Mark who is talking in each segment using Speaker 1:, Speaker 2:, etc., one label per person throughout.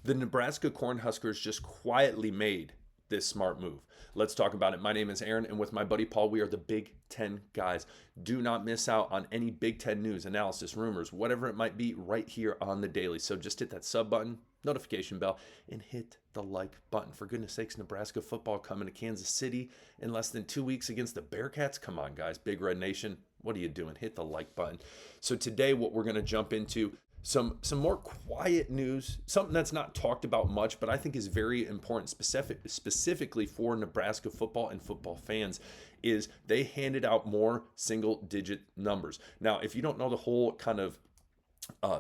Speaker 1: The Nebraska Cornhuskers just quietly made this smart move. Let's talk about it. My name is Aaron, and with my buddy Paul, we are the Big Ten guys. Do not miss out on any Big Ten news, analysis, rumors, whatever it might be, right here on the Daily. So just hit that sub button, notification bell, and hit the like button. For goodness sakes, Nebraska football coming to Kansas City in less than 2 weeks against the Bearcats. Come on, guys. Big Red Nation, what are you doing? Hit the like button. So today, what we're going to jump into some more quiet news, something that's not talked about much, but I think is very important, specifically for Nebraska football and football fans, is they handed out more single-digit numbers. Now, if you don't know the whole kind of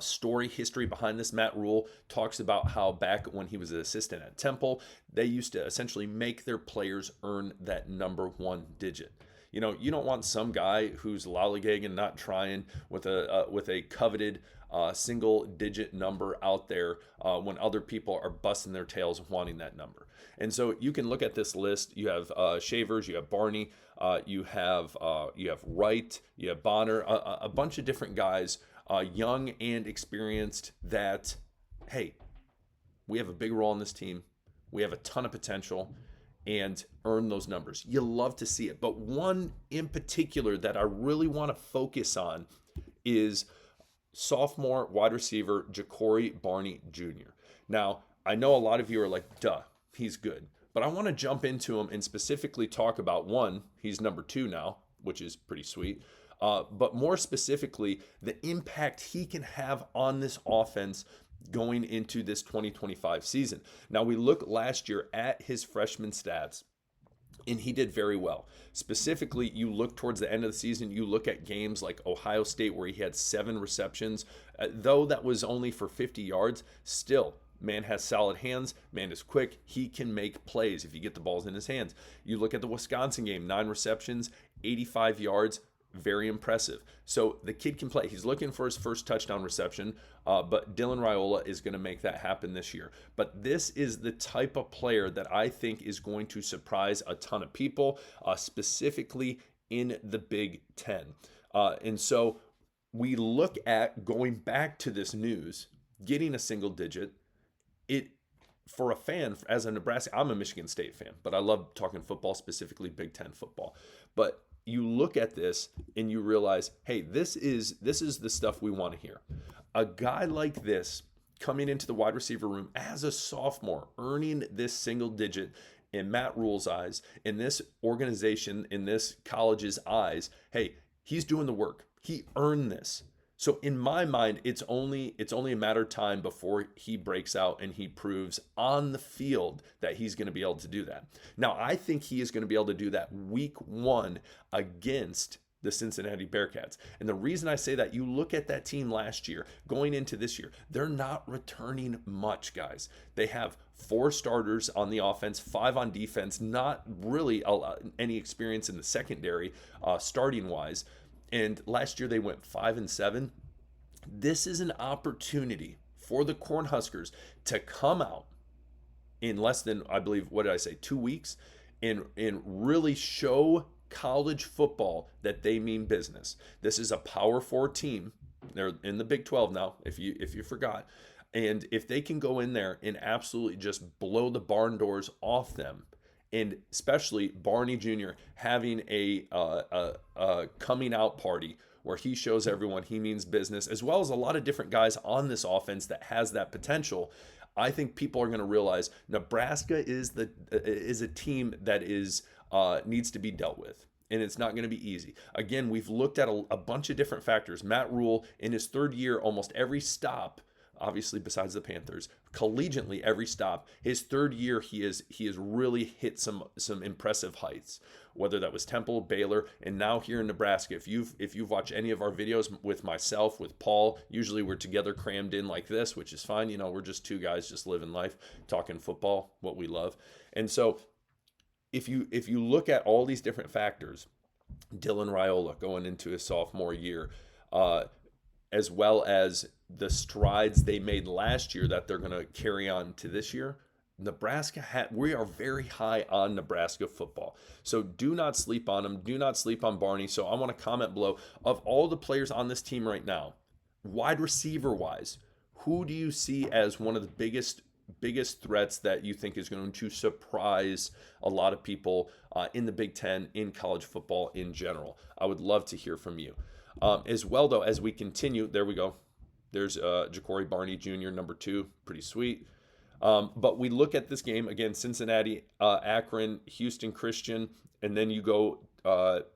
Speaker 1: story history behind this, Matt Rule talks about how back when he was an assistant at Temple, they used to essentially make their players earn that number one digit. You know, you don't want some guy who's lollygagging, not trying with a coveted single digit number out there when other people are busting their tails wanting that number. And so you can look at this list. You have Shavers, you have Barney, you have Wright, you have Bonner, a bunch of different guys, young and experienced, that, hey, we have a big role in this team. We have a ton of potential, and earn those numbers. You love to see it. But one in particular that I really want to focus on is sophomore wide receiver Ja'Cory Barney Jr. Now, I know a lot of you are like, duh, he's good. But I want to jump into him and specifically talk about, one, he's number 2 now, which is pretty sweet. But more specifically, the impact he can have on this offense going into this 2025 season. Now, we look last year at his freshman stats, and he did very well. Specifically, you look towards the end of the season, you look at games like Ohio State where he had 7 receptions. Though that was only for 50 yards, still, man has solid hands, man is quick, he can make plays if you get the balls in his hands. You look at the Wisconsin game, 9 receptions, 85 yards, very impressive. So the kid can play. He's looking for his first touchdown reception, but Dylan Raiola is going to make that happen this year. But this is the type of player that I think is going to surprise a ton of people, specifically in the Big Ten. And so we look at going back to this news, getting a single digit. It, for a fan, as a Nebraska, I'm a Michigan State fan, but I love talking football, specifically Big Ten football. But you look at this and you realize, hey, this is the stuff we want to hear. A guy like this coming into the wide receiver room as a sophomore, earning this single digit in Matt Rule's eyes, in this organization, in this college's eyes, hey, he's doing the work. He earned this. So in my mind, it's only a matter of time before he breaks out and he proves on the field that he's going to be able to do that. Now, I think he is going to be able to do that week 1 against the Cincinnati Bearcats. And the reason I say that, you look at that team last year, going into this year, they're not returning much, guys. They have 4 starters on the offense, 5 on defense, not really any experience in the secondary, starting-wise. And last year they went 5-7. This is an opportunity for the Cornhuskers to come out in less than, I believe, 2 weeks, and really show college football that they mean business. This is a Power 4 team. They're in the Big 12 now, if you forgot. And if they can go in there and absolutely just blow the barn doors off them, and especially Barney Jr. having a coming out party where he shows everyone he means business, as well as a lot of different guys on this offense that has that potential, I think people are going to realize Nebraska is a team that needs to be dealt with. And it's not going to be easy. Again, we've looked at a bunch of different factors. Matt Rule, in his 3rd year, almost every stop, obviously besides the Panthers, collegiately every stop, his 3rd year he has really hit some impressive heights, whether that was Temple, Baylor, and now here in Nebraska. If you've watched any of our videos with myself, with Paul, usually we're together crammed in like this, which is fine. We're just 2 guys just living life, talking football, what we love. And so if you look at all these different factors, Dylan Raiola going into his sophomore year, as well as the strides they made last year that they're going to carry on to this year, we are very high on Nebraska football. So do not sleep on them. Do not sleep on Barney. So I want to comment below, of all the players on this team right now, wide receiver wise, who do you see as one of the biggest biggest threats that you think is going to surprise a lot of people in the Big Ten, in college football in general. I would love to hear from you. As well, though, as we continue, there we go. There's Ja'Cory Barney Jr., number 2, pretty sweet. But we look at this game, again, Cincinnati, Akron, Houston Christian, and then you go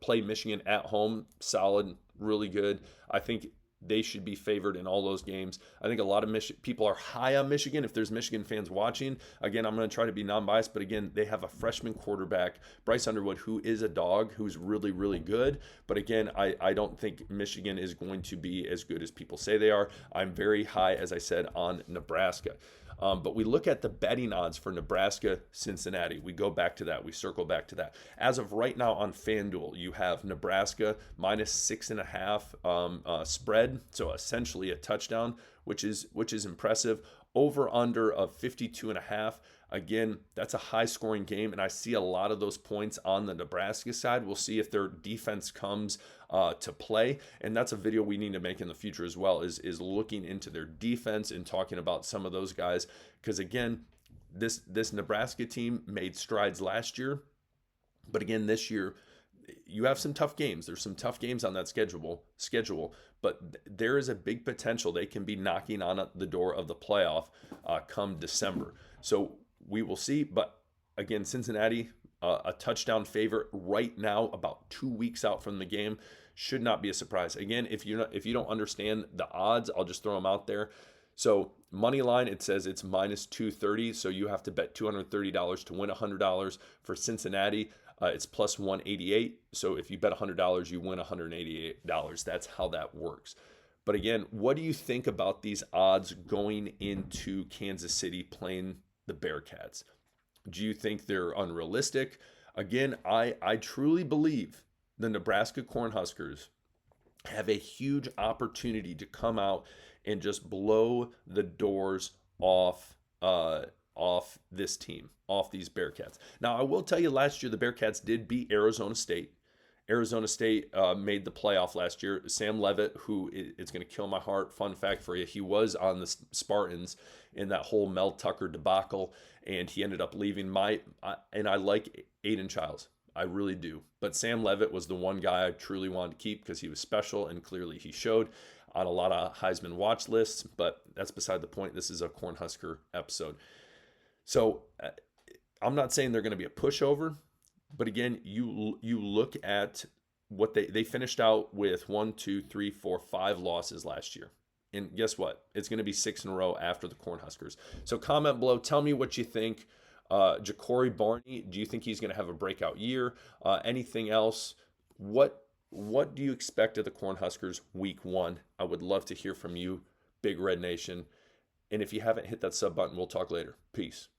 Speaker 1: play Michigan at home, solid, really good. I think they should be favored in all those games. I think a lot of people are high on Michigan. If there's Michigan fans watching, again, I'm going to try to be non-biased, but again, they have a freshman quarterback, Bryce Underwood, who is a dog, who's really, really good. But again, I don't think Michigan is going to be as good as people say they are. I'm very high, as I said, on Nebraska. But we look at the betting odds for Nebraska, Cincinnati. We go back to that. We circle back to that. As of right now on FanDuel, you have Nebraska minus 6.5 spread, so essentially a touchdown, which is impressive. Over under of 52.5. Again, that's a high scoring game, and I see a lot of those points on the Nebraska side. We'll see if their defense comes to play, and that's a video we need to make in the future as well, is looking into their defense and talking about some of those guys, because again, this Nebraska team made strides last year, but again, this year, you have some tough games. There's some tough games on that schedule, but there is a big potential they can be knocking on the door of the playoff come December. So we will see. But again, Cincinnati, a touchdown favorite right now, about 2 weeks out from the game, should not be a surprise. Again, if you don't understand the odds, I'll just throw them out there. So money line, it says it's minus 230. So you have to bet $230 to win $100. For Cincinnati, it's plus 188. So if you bet $100, you win $188. That's how that works. But again, what do you think about these odds going into Kansas City playing the Bearcats? Do you think they're unrealistic? Again, I truly believe the Nebraska Cornhuskers have a huge opportunity to come out and just blow the doors off this team, off these Bearcats. Now, I will tell you, last year the Bearcats did beat Arizona State. Arizona State made the playoff last year. Sam Levitt, who it's going to kill my heart, fun fact for you, he was on the Spartans in that whole Mel Tucker debacle, and he ended up leaving. And I like Aiden Childs. I really do. But Sam Levitt was the one guy I truly wanted to keep because he was special, and clearly he showed on a lot of Heisman watch lists, but that's beside the point. This is a Cornhusker episode. So I'm not saying they're going to be a pushover, but again, you look at what they finished out with 5 losses last year. And guess what? It's going to be 6 in a row after the Cornhuskers. So comment below. Tell me what you think. Ja'Cory Barney, do you think he's going to have a breakout year? Anything else? What do you expect of the Cornhuskers week 1? I would love to hear from you, Big Red Nation. And if you haven't hit that sub button, we'll talk later. Peace.